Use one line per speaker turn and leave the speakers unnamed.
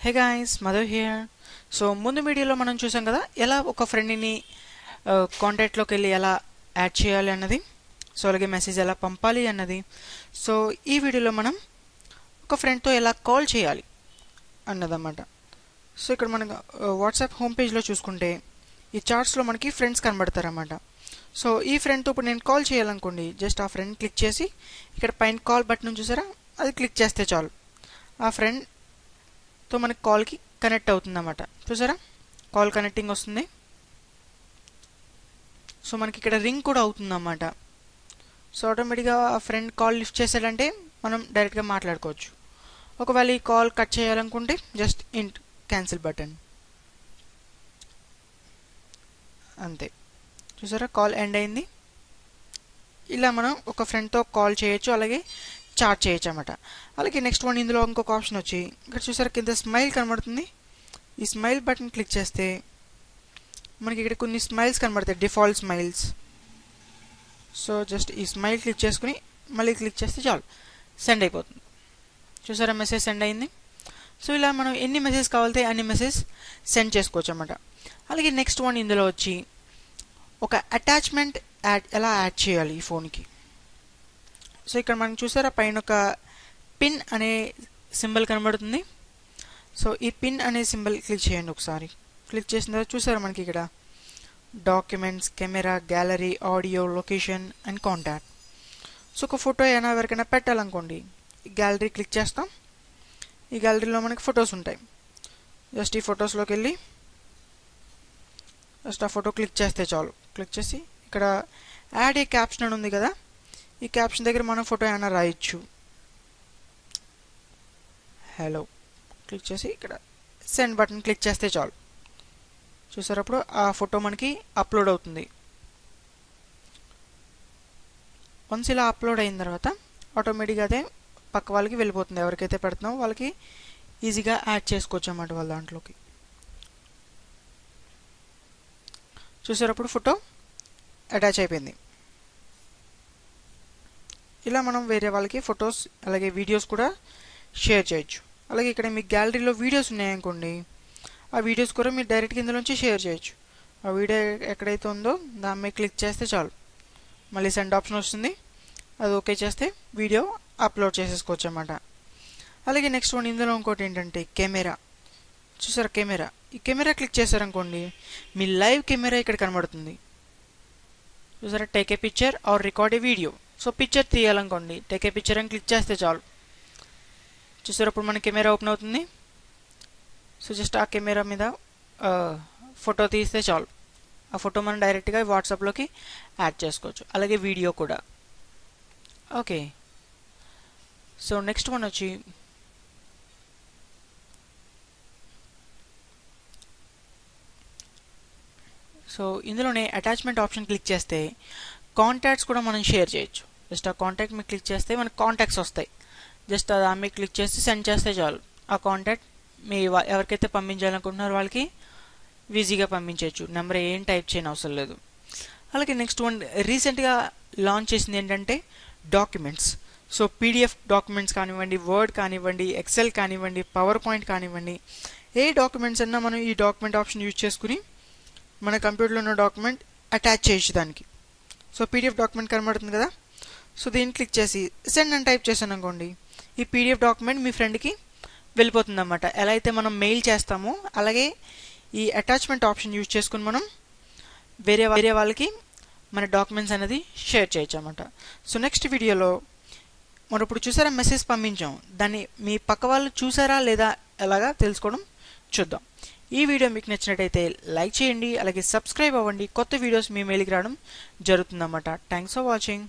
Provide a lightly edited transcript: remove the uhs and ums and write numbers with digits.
Hey guys, Madhu here. So ముందు వీడియోలో మనం చూసాం కదా ఎలా ఒక ఫ్రెండ్ని కాంటాక్ట్లోకి వెళ్ళి ఎలా యాడ్ చేయాలి అన్నది, సో అలాగే మెసేజ్ ఎలా పంపాలి అన్నది. సో ఈ వీడియోలో మనం ఒక ఫ్రెండ్తో ఎలా కాల్ చేయాలి అన్నదన్నమాట. సో ఇక్కడ మనకు వాట్సాప్ హోమ్ పేజ్లో చూసుకుంటే ఈ చార్ట్స్లో మనకి ఫ్రెండ్స్ కనబడతారన్నమాట. సో ఈ ఫ్రెండ్తో ఇప్పుడు నేను కాల్ చేయాలనుకోండి, జస్ట్ ఆ ఫ్రెండ్ క్లిక్ చేసి ఇక్కడ పైన కాల్ బటన్ చూసారా, అది క్లిక్ చేస్తే చాలు ఆ ఫ్రెండ్తో మనకి కాల్కి కనెక్ట్ అవుతుందన్నమాట. చూసారా, కాల్ కనెక్టింగ్ వస్తుంది. సో మనకి ఇక్కడ రింగ్ కూడా అవుతుందన్నమాట. సో ఆటోమేటిక్గా ఆ ఫ్రెండ్ కాల్ లిఫ్ట్ చేశాడంటే మనం డైరెక్ట్గా మాట్లాడుకోవచ్చు. ఒకవేళ ఈ కాల్ కట్ చేయాలనుకుంటే జస్ట్ క్యాన్సిల్ బటన్ అంతే. చూసారా, కాల్ ఎండ్ అయింది. ఇలా మనం ఒక ఫ్రెండ్తో కాల్ చేయొచ్చు, అలాగే చాట్ చేయొచ్చు అన్నమాట. అలాగే నెక్స్ట్ వన్, ఇందులో ఇంకొక ఆప్షన్ వచ్చి ఇక్కడ చూసారా కింద స్మైల్ కనబడుతుంది. ఈ స్మైల్ బటన్ క్లిక్ చేస్తే మనకి ఇక్కడ కొన్ని స్మైల్స్ కనబడతాయి, డిఫాల్ట్ స్మైల్స్. సో జస్ట్ ఈ స్మైల్ క్లిక్ చేసుకుని మళ్ళీ క్లిక్ చేస్తే చాలు, సెండ్ అయిపోతుంది. చూసారా, మెసేజ్ సెండ్ అయింది. సో ఇలా మనం ఎన్ని మెసేజ్ కావాలితే అన్ని మెసేజ్ సెండ్ చేసుకోవచ్చు అన్నమాట. అలాగే నెక్స్ట్ వన్, ఇందులో వచ్చి ఒక అటాచ్మెంట్ ఎలా యాడ్ చేయాలి ఈ ఫోన్కి. సో ఇక్కడ మనం చూసారా పైన ఒక పిన్ అనే సింబల్ కనబడుతుంది. సో ఈ పిన్ అనే సింబల్ క్లిక్ చేయండి ఒకసారి. క్లిక్ చేసిన తర్వాత చూసారా మనకి ఇక్కడ documents, camera, gallery, audio, location and contact. So ఒక ఫోటో అయినా ఎవరికైనా పెట్టాలనుకోండి, ఈ గ్యాలరీ క్లిక్ చేస్తాం. ఈ గ్యాలరీలో మనకి ఫొటోస్ ఉంటాయి. జస్ట్ ఈ ఫొటోస్లోకి వెళ్ళి జస్ట్ ఆ ఫోటో క్లిక్ చేస్తే చాలు. క్లిక్ చేసి ఇక్కడ యాడ్ ఏ క్యాప్షన్ అని ఉంది కదా, ఈ క్యాప్షన్ దగ్గర మనం ఫోటో ఏమైనా రాయొచ్చు. హలో క్లిక్ చేసి ఇక్కడ సెండ్ బటన్ క్లిక్ చేస్తే చాలు. చూసారప్పుడు ఆ ఫోటో మనకి అప్లోడ్ అవుతుంది. వన్స్ ఇలా అప్లోడ్ అయిన తర్వాత ఆటోమేటిక్గా అదే పక్క వాళ్ళకి వెళ్ళిపోతుంది. ఎవరికైతే పెడుతున్నామో వాళ్ళకి ఈజీగా యాడ్ చేసుకోవచ్చు అన్నమాట వాళ్ళ దాంట్లోకి. చూసారప్పుడు ఫోటో అటాచ్ అయిపోయింది. ఇలా మనం వేరే వాళ్ళకి ఫొటోస్ అలాగే వీడియోస్ కూడా షేర్ చేయొచ్చు. అలాగే ఇక్కడ మీ గ్యాలరీలో వీడియోస్ ఉన్నాయనుకోండి, ఆ వీడియోస్ కూడా మీరు డైరెక్ట్గా ఇందులోంచి షేర్ చేయొచ్చు. ఆ వీడియో ఎక్కడైతే ఉందో దాని మీద క్లిక్ చేస్తే చాలు, మళ్ళీ సెండ్ ఆప్షన్ వస్తుంది. అది ఓకే చేస్తే వీడియో అప్లోడ్ చేసేసుకోవచ్చు అన్నమాట. అలాగే నెక్స్ట్ వన్, ఇందులో ఇంకోటి ఏంటంటే కెమెరా. చూసారా కెమెరా, ఈ కెమెరా క్లిక్ చేశారనుకోండి మీ లైవ్ కెమెరా ఇక్కడ కనబడుతుంది. చూసారా, take a picture or record a video. So picture తీయాలనుకోండి, టేక్ ఏ పిక్చర్ అని క్లిక్ చేస్తే చాలు. చూసారు, అప్పుడు మన కెమెరా ఓపెన్ అవుతుంది. సో జస్ట్ ఆ కెమెరా మీద ఫోటో తీస్తే చాలు, ఆ ఫోటో మనం డైరెక్ట్గా వాట్సాప్లోకి యాడ్ చేసుకోవచ్చు. అలాగే వీడియో కూడా. ఓకే, సో నెక్స్ట్ వన్ వచ్చి సో ఇందులోనే అటాచ్మెంట్ ఆప్షన్ క్లిక్ చేస్తే కాంటాక్ట్స్ కూడా మనం షేర్ చేయొచ్చు. జస్ట్ ఆ కాంటాక్ట్ మీద క్లిక్ చేస్తే మనకు కాంటాక్ట్స్ వస్తాయి. జస్ట్ అది ఆమె క్లిక్ చేసి సెండ్ చేస్తే చాలు, ఆ కాంటాక్ట్ మీ ఎవరికైతే పంపించాలనుకుంటున్నారో వాళ్ళకి ఈజీగా పంపించవచ్చు. నెంబర్ ఏం టైప్ చేయని అవసరం లేదు. అలాగే నెక్స్ట్ వన్, రీసెంట్గా లాంచ్ చేసింది ఏంటంటే డాక్యుమెంట్స్. సో పీడిఎఫ్ డాక్యుమెంట్స్ కానివ్వండి, వర్డ్ కానివ్వండి, ఎక్సెల్ కానివ్వండి, పవర్ పాయింట్ కానివ్వండి, ఏ డాక్యుమెంట్స్ అన్నా మనం ఈ డాక్యుమెంట్ ఆప్షన్ యూజ్ చేసుకుని మన కంప్యూటర్లో ఉన్న డాక్యుమెంట్ అటాచ్ చేయొచ్చు దానికి. సో పీడిఎఫ్ డాక్యుమెంట్ కనబడుతుంది కదా, సో దీన్ని క్లిక్ చేసి సెండ్ అని టైప్ చేశాను అనుకోండి, ఈ పీడిఎఫ్ డాక్యుమెంట్ మీ ఫ్రెండ్కి వెళ్ళిపోతుంది అన్నమాట. ఎలా అయితే మనం మెయిల్ చేస్తామో అలాగే ఈ అటాచ్మెంట్ ఆప్షన్ యూజ్ చేసుకుని మనం వేరే వాళ్ళకి మన డాక్యుమెంట్స్ అనేది షేర్ చేయొచ్చు అన్నమాట. సో నెక్స్ట్ వీడియోలో మనం ఇప్పుడు చూసారా మెసేజ్ పంపించాం, దాన్ని మీ పక్క వాళ్ళు చూసారా లేదా ఎలాగా తెలుసుకోవడం చూద్దాం. ఈ వీడియో మీకు నచ్చినట్టయితే లైక్ చేయండి, అలాగే సబ్స్క్రైబ్ అవ్వండి. కొత్త వీడియోస్ మీ మెయిల్కి రావడం జరుగుతుందన్నమాట. Thanks for watching.